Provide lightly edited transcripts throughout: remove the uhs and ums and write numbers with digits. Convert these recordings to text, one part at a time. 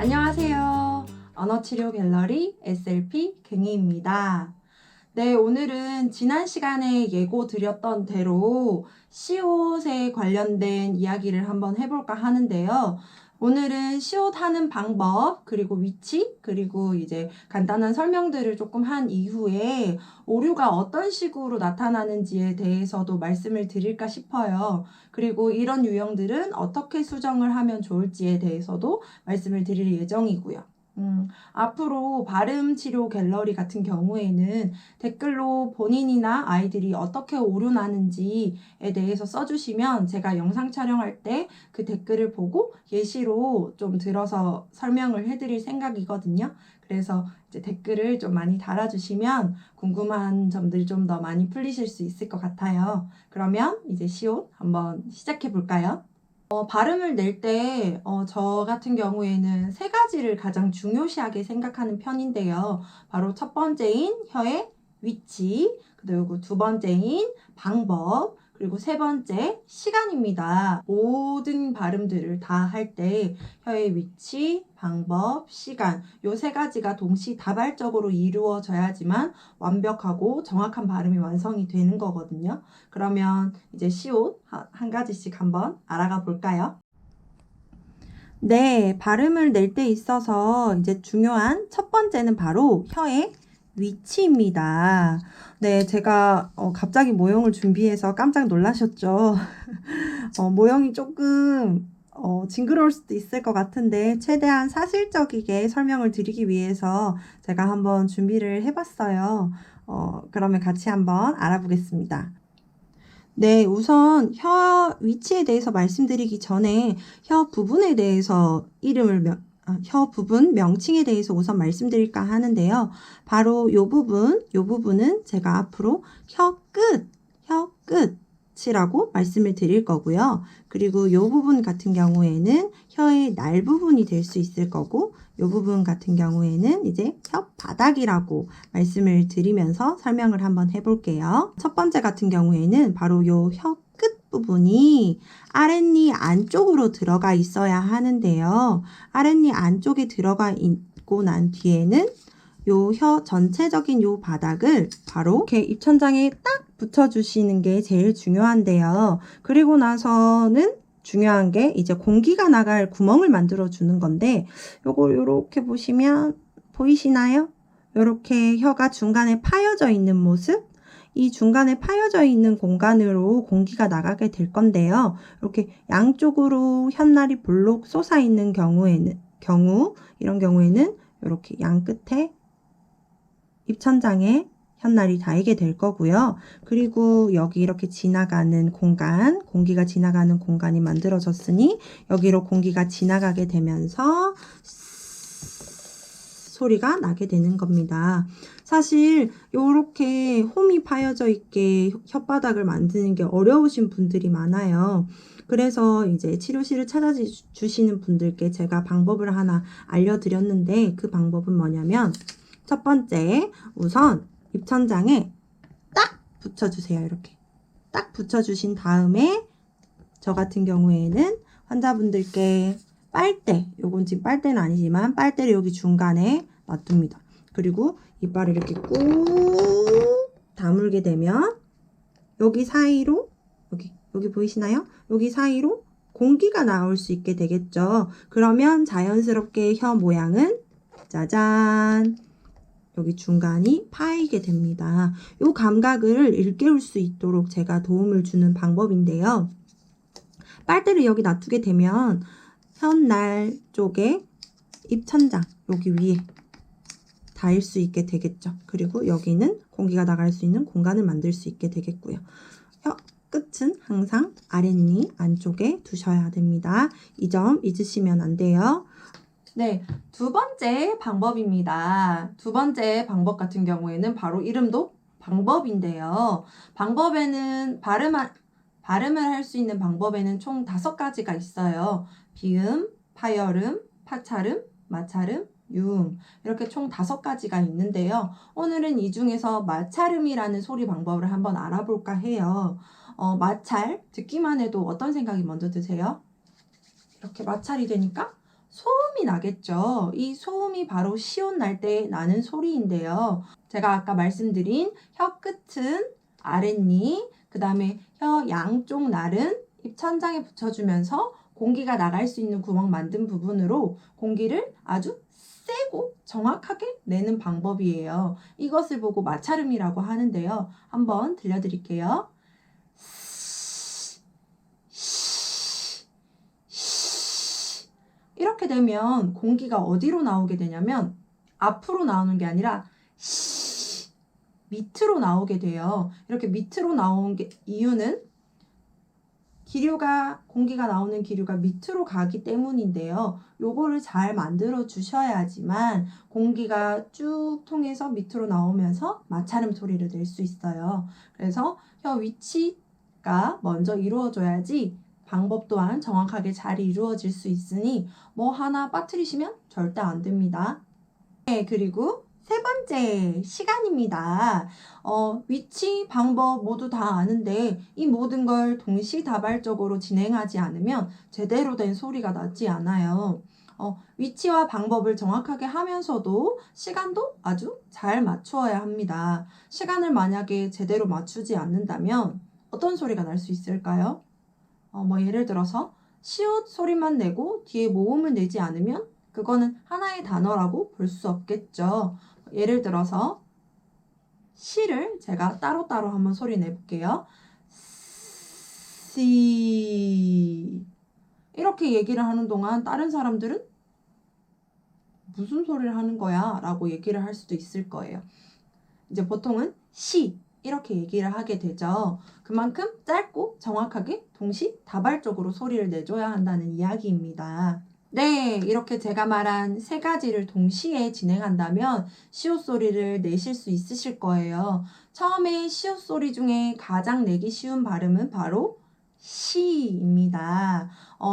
안녕하세요. 언어치료 갤러리 SLP 갱이입니다. 네, 오늘은 지난 시간에 예고 드렸던 대로 시옷에 관련된 이야기를 한번 해볼까 하는데요. 오늘은 시옷 하는 방법, 그리고 위치, 그리고 이제 간단한 설명들을 조금 한 이후에 오류가 어떤 식으로 나타나는지에 대해서도 말씀을 드릴까 싶어요. 그리고 이런 유형들은 어떻게 수정을 하면 좋을지에 대해서도 말씀을 드릴 예정이고요. 앞으로 발음 치료 갤러리 같은 경우에는 댓글로 본인이나 아이들이 어떻게 오류 나는지에 대해서 써주시면 제가 영상 촬영할 때 그 댓글을 보고 예시로 좀 들어서 설명을 해드릴 생각이거든요. 그래서 이제 댓글을 좀 많이 달아주시면 궁금한 점들 좀 더 많이 풀리실 수 있을 것 같아요. 그러면 이제 시옷 한번 시작해 볼까요? 발음을 낼 때, 저 같은 경우에는 세 가지를 가장 중요시하게 생각하는 편인데요. 바로 첫 번째인 혀의 위치, 그리고 두 번째인 방법, 그리고 세 번째 시간입니다. 모든 발음들을 다 할 때 혀의 위치, 방법, 시간 요 세 가지가 동시다발적으로 이루어져야지만 완벽하고 정확한 발음이 완성이 되는 거거든요. 그러면 이제 시옷 한 가지씩 한번 알아가 볼까요? 네, 발음을 낼 때 있어서 이제 중요한 첫 번째는 바로 혀의 위치입니다. 네, 제가 갑자기 모형을 준비해서 깜짝 놀라셨죠? 모형이 조금 징그러울 수도 있을 것 같은데 최대한 사실적이게 설명을 드리기 위해서 제가 한번 준비를 해봤어요. 그러면 같이 한번 알아보겠습니다. 네, 우선 혀 위치에 대해서 말씀드리기 전에 혀 부분에 대해서 혀 부분 명칭에 대해서 우선 말씀드릴까 하는데요. 바로 요 부분은 제가 앞으로 혀 끝이라고 말씀을 드릴 거고요. 그리고 요 부분 같은 경우에는 혀의 날 부분이 될 수 있을 거고, 요 부분 같은 경우에는 이제 혀 바닥이라고 말씀을 드리면서 설명을 한번 해볼게요. 첫 번째 같은 경우에는 바로 요 혀 끝 부분이 아랫니 안쪽으로 들어가 있어야 하는데요. 아랫니 안쪽에 들어가 있고 난 뒤에는 요 혀 전체적인 요 바닥을 바로 이렇게 입천장에 딱 붙여주시는 게 제일 중요한데요. 그리고 나서는 중요한 게 이제 공기가 나갈 구멍을 만들어 주는 건데, 요걸 요렇게 보시면 보이시나요? 요렇게 혀가 중간에 파여져 있는 모습, 이 중간에 파여져 있는 공간으로 공기가 나가게 될 건데요. 이렇게 양쪽으로 혓날이 볼록 솟아 있는 이런 경우에는 이렇게 양 끝에 입천장에 혓날이 닿게 될 거고요. 그리고 여기 이렇게 지나가는 공간, 공기가 지나가는 공간이 만들어졌으니 여기로 공기가 지나가게 되면서 소리가 나게 되는 겁니다. 사실 이렇게 홈이 파여져 있게 혓바닥을 만드는 게 어려우신 분들이 많아요. 그래서 이제 치료실을 찾아주시는 분들께 제가 방법을 하나 알려드렸는데, 그 방법은 뭐냐면 첫 번째, 우선 입천장에 딱 붙여주세요. 이렇게 딱 붙여주신 다음에 저 같은 경우에는 환자분들께 빨대, 요건 지금 빨대는 아니지만 빨대를 여기 중간에 놔둡니다. 그리고 이빨을 이렇게 꾹 다물게 되면 여기 사이로, 여기 보이시나요? 여기 사이로 공기가 나올 수 있게 되겠죠. 그러면 자연스럽게 혀 모양은 짜잔, 여기 중간이 파이게 됩니다. 이 감각을 일깨울 수 있도록 제가 도움을 주는 방법인데요. 빨대를 여기 놔두게 되면 혓날 쪽에 입천장 여기 위에 닿을 수 있게 되겠죠. 그리고 여기는 공기가 나갈 수 있는 공간을 만들 수 있게 되겠고요. 혀 끝은 항상 아랫니 안쪽에 두셔야 됩니다. 이 점 잊으시면 안 돼요. 네, 두 번째 방법입니다. 두 번째 방법 같은 경우에는 바로 이름도 방법인데요. 방법에는 발음을 할 수 있는 방법에는 총 5가지가 있어요. 비음, 파열음, 파찰음, 마찰음, 유음, 이렇게 총 5가지가 있는데요. 오늘은 이 중에서 마찰음이라는 소리 방법을 한번 알아볼까 해요. 마찰, 듣기만 해도 어떤 생각이 먼저 드세요? 이렇게 마찰이 되니까 소음이 나겠죠. 이 소음이 바로 시옷 날 때 나는 소리인데요. 제가 아까 말씀드린 혀 끝은 아랫니, 그 다음에 혀 양쪽 날은 입 천장에 붙여주면서 공기가 나갈 수 있는 구멍 만든 부분으로 공기를 아주 세고 정확하게 내는 방법이에요. 이것을 보고 마찰음이라고 하는데요. 한번 들려드릴게요. 이렇게 되면 공기가 어디로 나오게 되냐면 앞으로 나오는 게 아니라 밑으로 나오게 돼요. 이렇게 밑으로 나오는 게 이유는 공기가 나오는 기류가 밑으로 가기 때문인데요. 요거를 잘 만들어 주셔야지만 공기가 쭉 통해서 밑으로 나오면서 마찰음 소리를 낼 수 있어요. 그래서 혀 위치가 먼저 이루어져야지 방법 또한 정확하게 잘 이루어질 수 있으니 뭐 하나 빠뜨리시면 절대 안 됩니다. 네, 그리고 세 번째 시간입니다. 위치, 방법 모두 다 아는데 이 모든 걸 동시다발적으로 진행하지 않으면 제대로 된 소리가 나지 않아요. 위치와 방법을 정확하게 하면서도 시간도 아주 잘 맞추어야 합니다. 시간을 만약에 제대로 맞추지 않는다면 어떤 소리가 날 수 있을까요? 뭐 예를 들어서 시옷 소리만 내고 뒤에 모음을 내지 않으면 그거는 하나의 단어라고 볼 수 없겠죠. 예를 들어서 시를 제가 따로따로 한번 소리 내볼게요. 시 이렇게 얘기를 하는 동안 다른 사람들은 무슨 소리를 하는 거야? 라고 얘기를 할 수도 있을 거예요. 이제 보통은 시 이렇게 얘기를 하게 되죠. 그만큼 짧고 정확하게 동시다발적으로 소리를 내줘야 한다는 이야기입니다. 네, 이렇게 제가 말한 세 가지를 동시에 진행한다면 시옷 소리를 내실 수 있으실 거예요. 처음에 시옷 소리 중에 가장 내기 쉬운 발음은 바로 시입니다.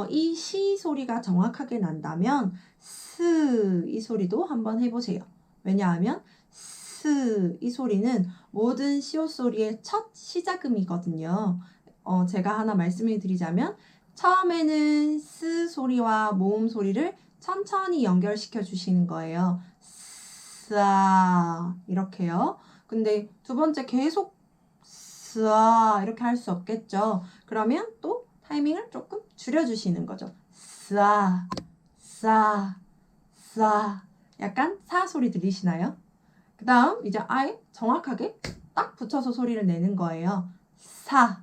이 시 소리가 정확하게 난다면 스 이 소리도 한번 해보세요. 왜냐하면 스 이 소리는 모든 시옷 소리의 첫 시작음이거든요. 제가 하나 말씀을 드리자면 처음에는 스 소리와 모음 소리를 천천히 연결시켜 주시는 거예요. 스아 이렇게요. 근데 두 번째 계속 스아 이렇게 할 수 없겠죠. 그러면 또 타이밍을 조금 줄여 주시는 거죠. 스아 싸 싸 약간 사 소리 들리시나요? 그 다음 이제 아예 정확하게 딱 붙여서 소리를 내는 거예요. 사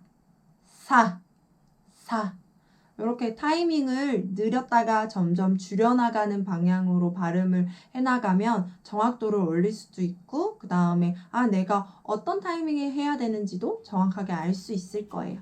이렇게 타이밍을 느렸다가 점점 줄여나가는 방향으로 발음을 해나가면 정확도를 올릴 수도 있고 그 다음에 내가 어떤 타이밍에 해야 되는지도 정확하게 알 수 있을 거예요.